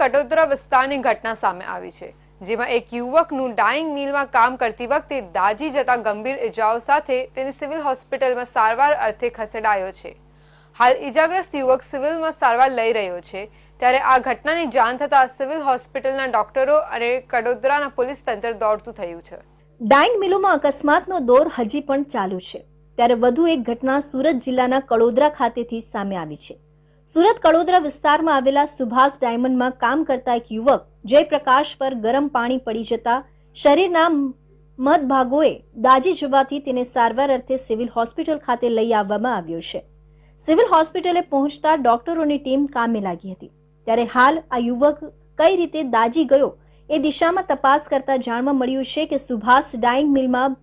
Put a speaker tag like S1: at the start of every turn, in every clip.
S1: કડોદરા વિસ્તારની ઘટના સામે આવી છે, જેમાં એક યુવકનું ડાઇંગ મિલમાં કામ કરતી વખતે દાઝી જતા ગંભીર ઇજાઓ સાથે તેને સિવિલ હોસ્પિટલમાં સારવાર અર્થે ખસેડાયો છે। હાલ ઇજાગ્રસ્ત યુવક સિવિલમાં સારવાર લઈ રહ્યો છે, ત્યારે આ ઘટનાની જાણ થતાં સિવિલ હોસ્પિટલના ડોક્ટરો અને કડોદરાના પોલીસ તંત્ર દોડતું થયું છે।
S2: ડાઇંગ મિલોમાં અકસ્માતનો દોર હજી પણ ચાલુ છે, ત્યારે વધુ એક ઘટના સુરત જિલ્લાના કડોદરા ખાતેથી સામે આવી છે। સુરત કડોદરા વિસ્તારમાં આવેલા સુભાષ ડાયમંડમાં કામ કરતા એક યુવક જયપ્રકાશ પર ગરમ પાણી પડી જતા શરીરના મધભાગોએ દાઝી જવાથી તેને સારવાર અર્થે સિવિલ હોસ્પિટલ ખાતે લઈ આવવામાં આવ્યો છે। સિવિલ હોસ્પિટલે પહોંચતા ડોક્ટરોની ટીમ કામે લાગી હતી, ત્યારે હાલ આ યુવક કઈ રીતે દાઝી ગયો એ દિશામાં તપાસ કરતા જાણવા મળ્યું છે કે સુભાષ ડાઇંગ મિલમાં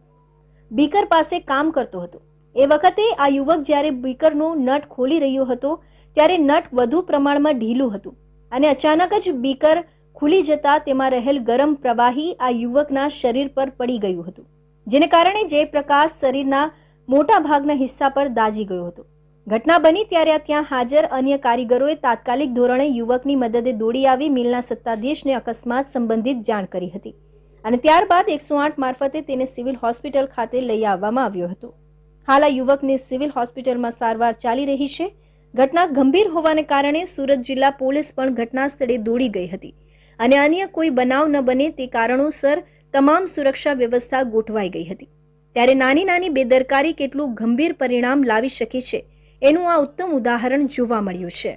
S2: બીકર પાસે કામ કરતો હતો। એ વખતે આ યુવક જ્યારે બીકરનો નટ ખોલી રહ્યો હતો ત્યારે નટ વધુ પ્રમાણમાં ઢીલું હતું અને અચાનક જ બીકર ખુલી જતા તેમાં રહેલ ગરમ પ્રવાહી આ યુવકના શરીર પર પડી ગયું હતું, જેને કારણે જયપ્રકાશ શરીરના મોટા ભાગના હિસ્સા પર દાઝી ગયો હતો। ઘટના બની ત્યારે ત્યાં હાજર અન્ય કારીગરોએ તાત્કાલિક ધોરણે યુવકની મદદે દોડી આવી મિલના સત્તાધીશને અકસ્માત સંબંધિત જાણ કરી હતી અને ત્યારબાદ 108 મારફતે તેને સિવિલ હોસ્પિટલ ખાતે લઈ આવવામાં આવ્યો હતો। હાલ આ યુવકને સિવિલ હોસ્પિટલમાં સારવાર ચાલી રહી છે। ઘટના ગંભીર હોવાને કારણે સુરત જિલ્લા પોલીસ પણ ઘટના સ્થળે દોડી ગઈ હતી અને અન્ય કોઈ બનાવ ન બને તે કારણોસર તમામ સુરક્ષા વ્યવસ્થા ગોઠવાઈ ગઈ હતી। ત્યારે નાની નાની બેદરકારી કેટલું ગંભીર પરિણામ લાવી શકે છે એનું આ ઉત્તમ ઉદાહરણ જોવા મળ્યું છે।